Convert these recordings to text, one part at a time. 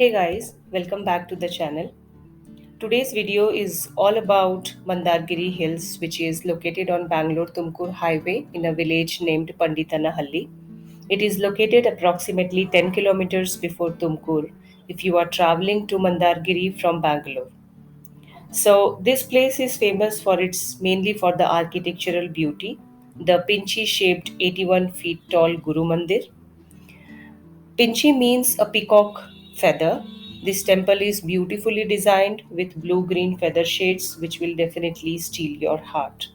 Hey guys, welcome back to the channel. Today's video is all about Mandargiri Hills, which is located on Bangalore Tumkur Highway in a village named Panditanahalli. It is located approximately 10 kilometers before Tumkur if you are traveling to Mandargiri from Bangalore. So, this place is famous for its mainly for the architectural beauty, the pinchy shaped 81 feet tall Guru Mandir. Pinchi means a peacock feather. This temple is beautifully designed with blue green feather shades, which will definitely steal your heart.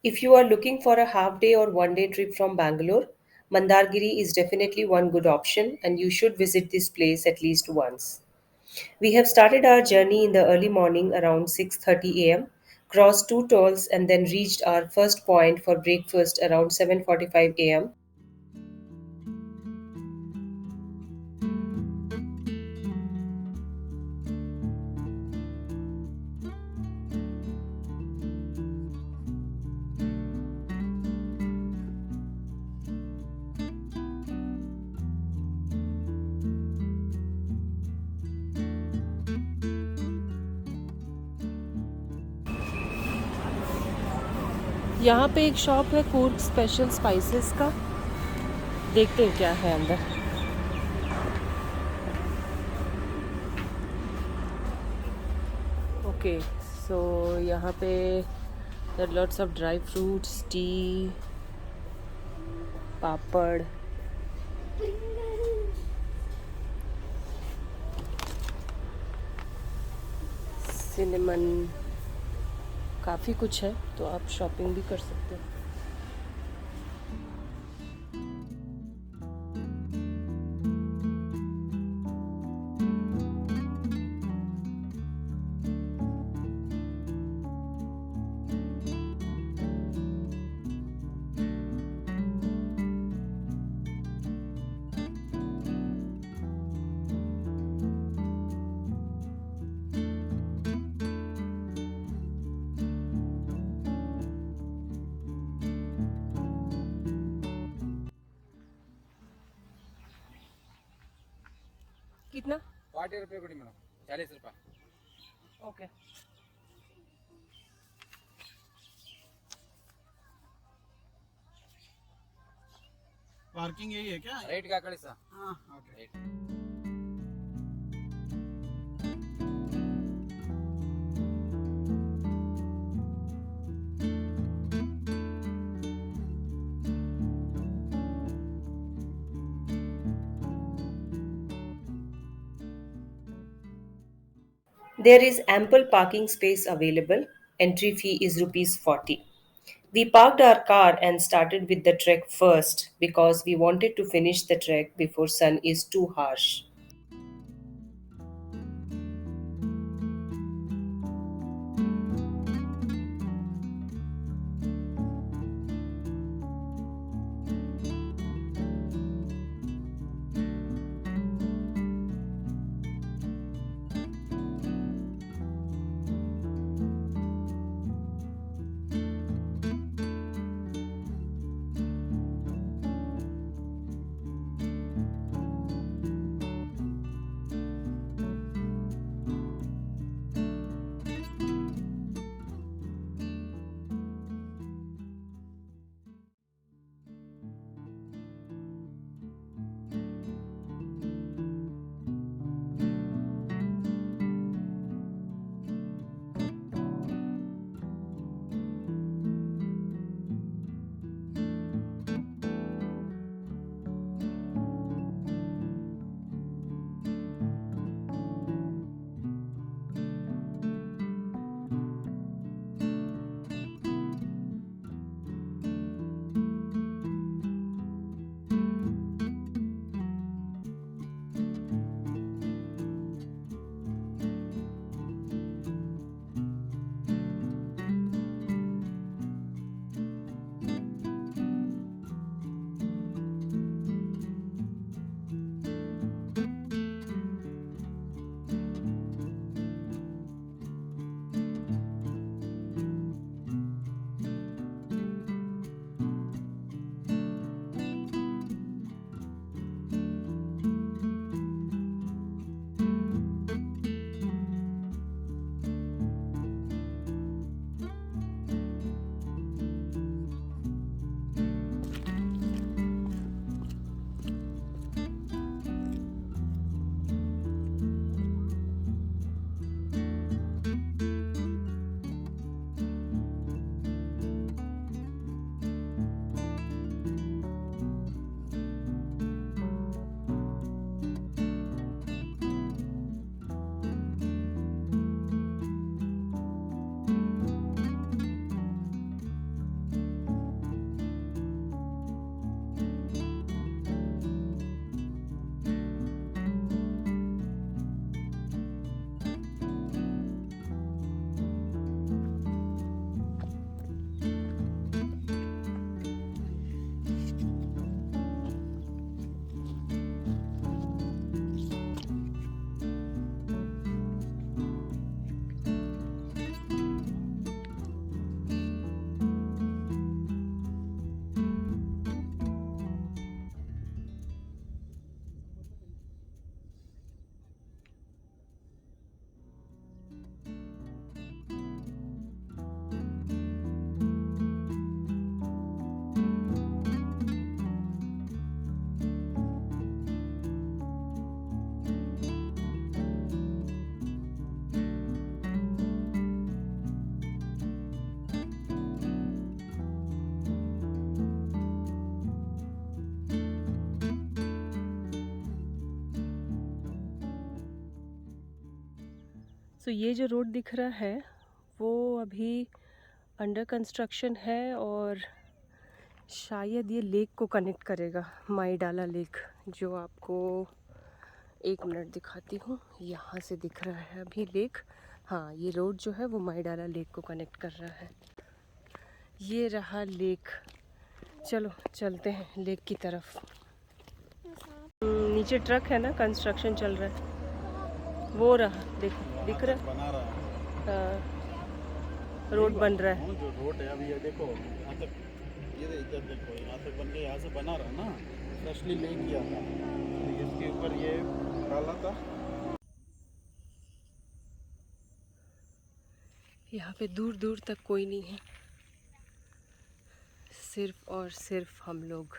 If you are looking for a half day or one day trip from Bangalore, Mandargiri is definitely one good option and you should visit this place at least once. We have started our journey in the early morning around 6:30 a.m., crossed two tolls and then reached our first point for breakfast around 7:45 a.m. यहाँ पे एक shop है Coorg special spices का। देखते हैं क्या है अंदर। ओके, सो यहाँ पे there are lots of dry fruits, tea, papad, cinnamon, काफ़ी कुछ है तो आप शॉपिंग भी कर सकते हो। कितना? 40 रुपये कोड़ी मैडम, 40 रुपये। ओके। पार्किंग यही है क्या? रेट का कड़ी सा। हाँ okay. There is ample parking space available. Entry fee is rupees 40. We parked our car and started with the trek first because we wanted to finish the trek before sun is too harsh. सो ये जो road दिख रहा है वो अभी under construction है और शायद ये लेक को कनेक्ट करेगा, माईडाला लेक, जो आपको 1 मिनट दिखाती हूँ। यहाँ से दिख रहा है अभी लेक। हाँ, ये रोड जो है वो माईडाला लेक को कनेक्ट कर रहा है। ये रहा लेक। चलो चलते हैं लेक की तरफ। नीचे ट्रक है ना, कंस्ट्रक्शन चल रहा है। वो रहा, देखो दिख रहा है। बना रहा है। हाँ, रोड बन रहा है। जो रोड है अभी ये देखो यहाँ तक, ये इधर देखो यहाँ तक बन के यहाँ से बना रहा ना, फ्रेशली ले किया था, इसके ऊपर ये डाला था। यहाँ पे दूर दूर तक कोई नहीं है, सिर्फ और सिर्फ हम लोग।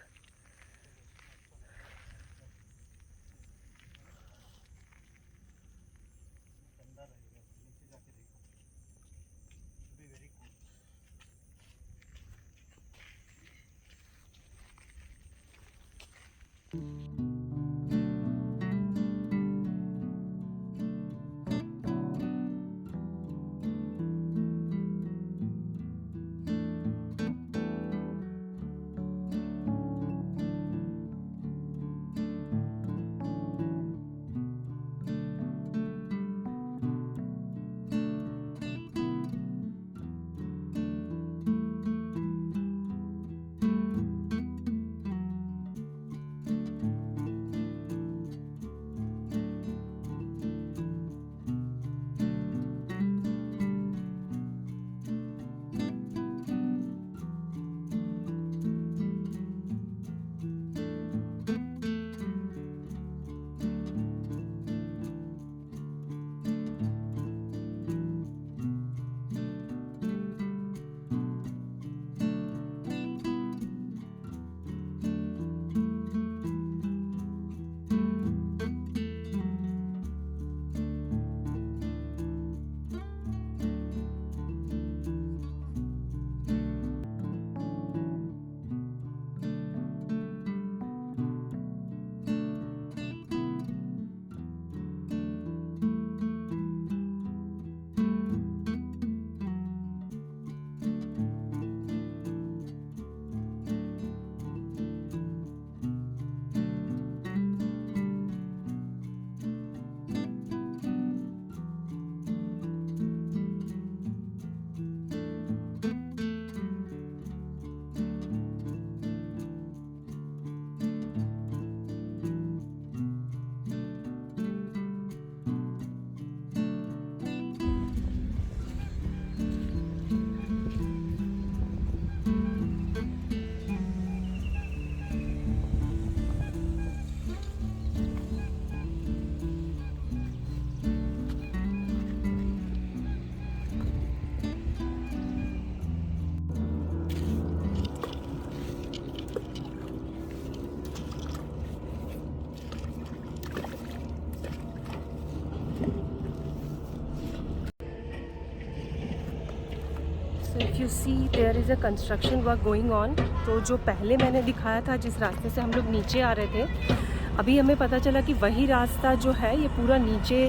So if you see there is a construction work going on. तो जो पहले मैंने दिखाया था जिस रास्ते से हम लोग नीचे आ रहे थे, अभी हमें पता चला कि वही रास्ता जो है ये पूरा नीचे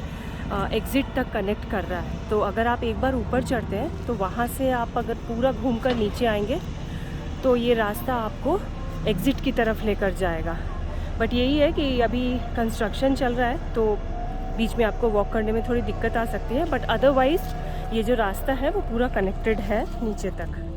एग्ज़िट तक कनेक्ट कर रहा है। तो अगर आप एक बार ऊपर चढ़ते हैं तो वहाँ से आप अगर पूरा घूमकर नीचे आएंगे तो ये रास्ता आपको एग्ज़िट की तरफ लेकर जाएगा। बट यही है कि अभी कंस्ट्रक्शन चल रहा है तो बीच में आपको वॉक करने में थोड़ी दिक्कत आ सकती है, बट अदरवाइज़ ये जो रास्ता है वो पूरा कनेक्टेड है नीचे तक।